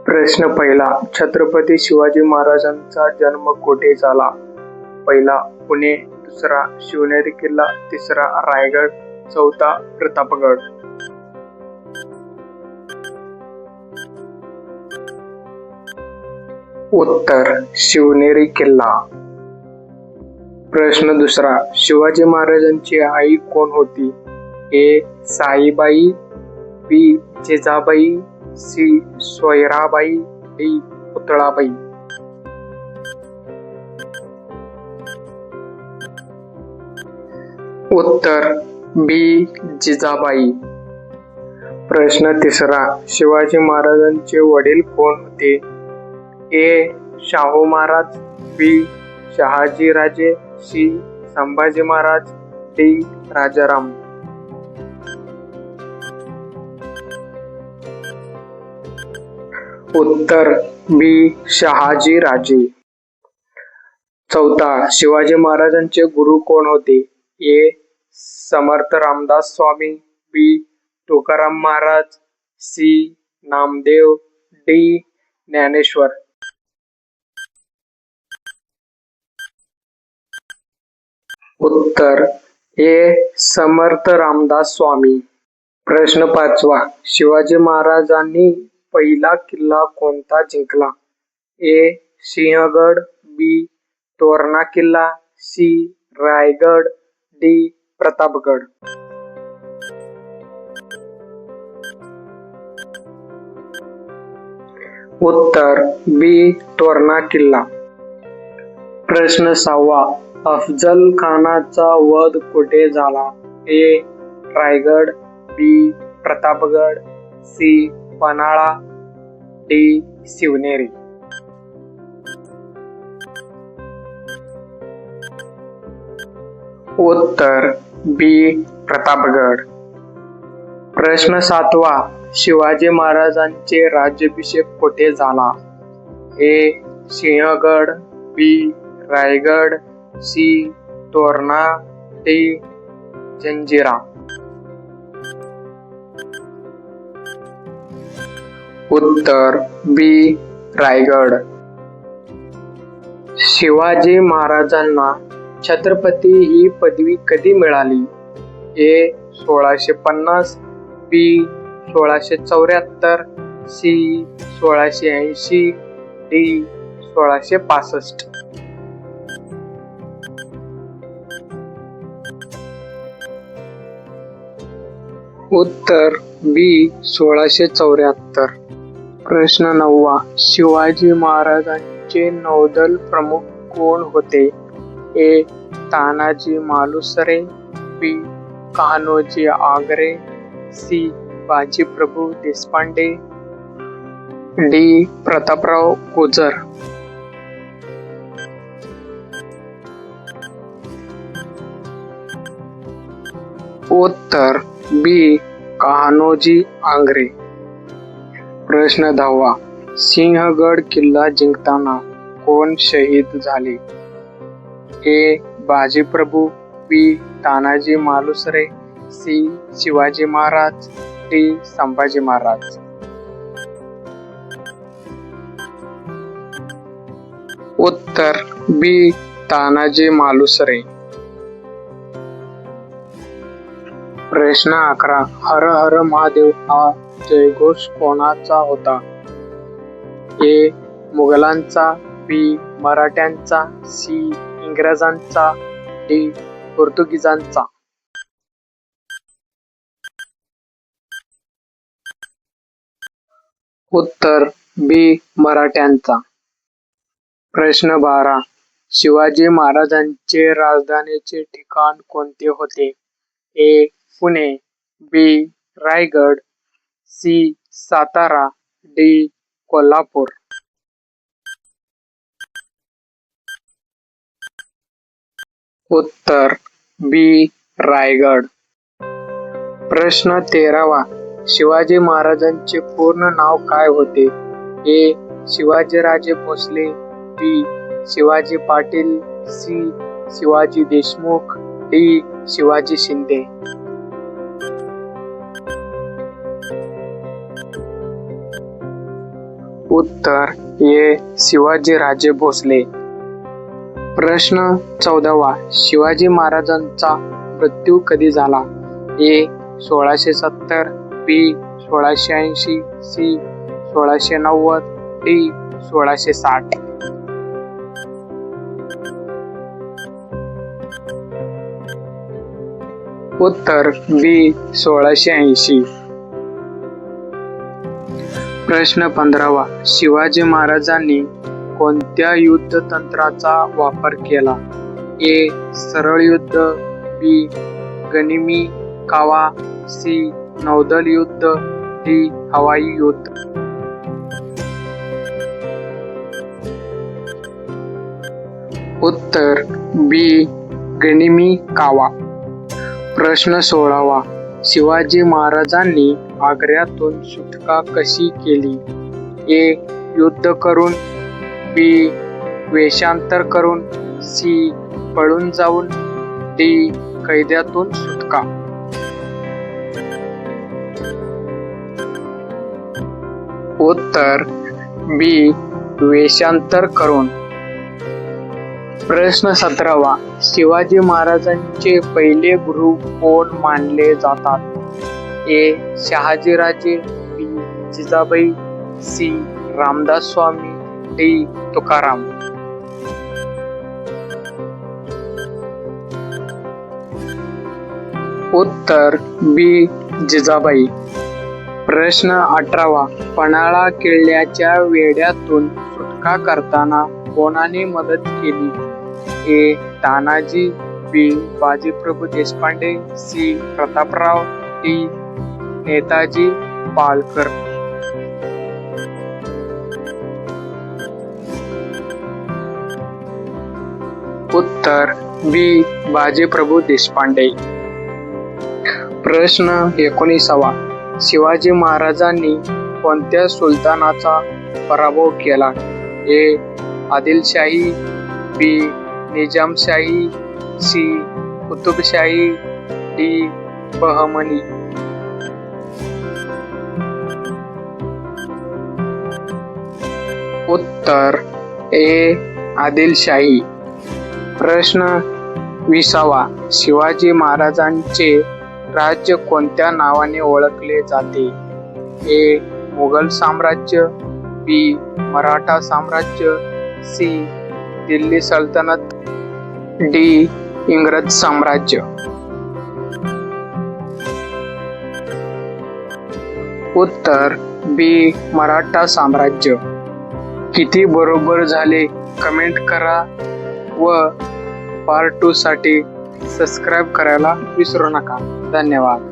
प्रश्न पहिला. छत्रपती शिवाजी महाराजांचा जन्म कोठे झाला? पहिला पुणे, दुसरा शिवनेरी किल्ला, तिसरा रायगड, चौथा प्रतापगड. उत्तर शिवनेरी किल्ला. प्रश्न दुसरा. शिवाजी महाराजांची आई कोण होती? ए. साईबाई, बी. जिजाबाई, सी. सोयराबाई, डी. पुतळाबाई. उत्तर बी. जिजाबाई. प्रश्न तिसरा. शिवाजी महाराजांचे वडील कोण होते? ए. शाहू महाराज, बी. शहाजीराजे, सी. संभाजी महाराज, डी. राजाराम. उत्तर बी. शहाजीराजे. चौथा. शिवाजी महाराजांचे गुरु कोण होते? ए. समर्थ रामदास स्वामी, बी. तुकाराम महाराज, सी. नामदेव, डी. ज्ञानेश्वर. उत्तर ए. समर्थ रामदास स्वामी. प्रश्न पाचवा. शिवाजी महाराजांनी पहिला किल्ला कोणता जिंकला? ए. सिंहगड, बी. तोरणा किल्ला, सी. रायगड, डी. प्रतापगड. उत्तर बी. तोरणा किल्ला. प्रश्न सहावा. अफजल खानाचा वध कुठे झाला? ए. रायगड, बी. प्रतापगड, सी. पन्हाळा, डी. शिवनेरी. उत्तर बी. प्रतापगड. प्रश्न सातवा. शिवाजी महाराजांचे राज्याभिषेक कुठे झाला? ए. सिंहगड, बी. रायगड, सी. तोरणा, डी. जंजिरा. उत्तर बी. रायगड. शिवाजी महाराजांना छत्रपती ही पदवी कधी मिळाली? ए. 1650, बी. 1674, सी. 1680, डी. 1665. उत्तर बी. 1674. प्रश्न नववा. शिवाजी महाराजांचे नौदल प्रमुख कोण होते? ए. तानाजी मालुसरे, बी. कान्होजी आंग्रे, सी. बाजीप्रभू देशपांडे, डी. प्रतापराव गुजर. उत्तर बी. कान्होजी आंग्रे. प्रश्न दहावा. सिंहगड किल्ला जिंकताना कोण शहीद झाले? ए. बाजीप्रभू, बी. तानाजी मालुसरे, सी. शिवाजी महाराज, डी. संभाजी महाराज. उत्तर बी. तानाजी मालुसरे. प्रश्न 11. हर हर महादेव हा जयघोष कोणाचा होता? ए. मुघलांचा, बी. मराठ्यांचा, सी. इंग्रजांचा, डी. पोर्तुगीजांचा. उत्तर बी. मराठ्यांचा. प्रश्न 12. शिवाजी महाराजांचे राजधानीचे ठिकाण कोणते होते? ए. पुणे, बी. रायगड, सी. सातारा, डी. कोल्हापूर. उत्तर बी. रायगड. प्रश्न 13वा. शिवाजी महाराजांचे पूर्ण नाव काय होते? ए. शिवाजीराजे भोसले, बी. शिवाजी पाटील, सी. शिवाजी देशमुख, डी. शिवाजी शिंदे. उत्तर ए. शिवाजीराजे भोसले. प्रश्न 14वा. शिवाजी महाराजांचा मृत्यू कधी झाला? ए. 1670, बी. 1680, सी. 1690, डी. 1660. उत्तर बी. 1680. प्रश्न 15वा. शिवाजी महाराजांनी कोणत्या युद्ध तंत्राचा वापर केला? ए. सरळ युद्ध, बी. गनिमी कावा, सी. नौदल युद्ध, डी. हवाई युद्ध. उत्तर बी. गनिमी कावा. प्रश्न 16वा. शिवाजी महाराजांनी आग्र्यातून सुटका कशी केली? ए. युद्ध करून, बी. वेषांतर करून, सी. पळून जाऊन, डी. कैद्यातून सुटका. उत्तर बी. वेषांतर करून. प्रश्न 17वा. शिवाजी महाराजांचे पहिले गुरु कोण मानले जातात? ए. शहाजीराजे, बी. जिजाबाई, सी. रामदास स्वामी, डी. तुकाराम. उत्तर बी. जिजाबाई. प्रश्न 18वा. पन्हाळा किल्ल्याच्या वेढ्यातून सुटका करताना कोणाने मदत केली? ए. तानाजी, बी. बाजीप्रभू देशपांडे, सी. प्रतापराव, डी. नेताजी पालकर. उत्तर बी. बाजीप्रभू देशपांडे. प्रश्न 19वा. शिवाजी महाराजांनी कोणत्या सुलतानाचा पराभव केला? ए. आदिलशाही, बी. निजामशाही, सी. कुतुबशाही, डी. बहमनी. उत्तर ए. आदिलशाही. प्रश्न 20वा. शिवाजी महाराजांचे राज्य कोणत्या नावाने ओळखले जाते? ए. मुघल साम्राज्य, बी. मराठा साम्राज्य, सी. दिल्ली सल्तनत, डी. इंग्रज साम्राज्य. उत्तर बी. मराठा साम्राज्य. किती बरोबर झाले कमेंट करा व पार्ट 2 साठी सबस्क्राईब करायला विसरू नका. धन्यवाद.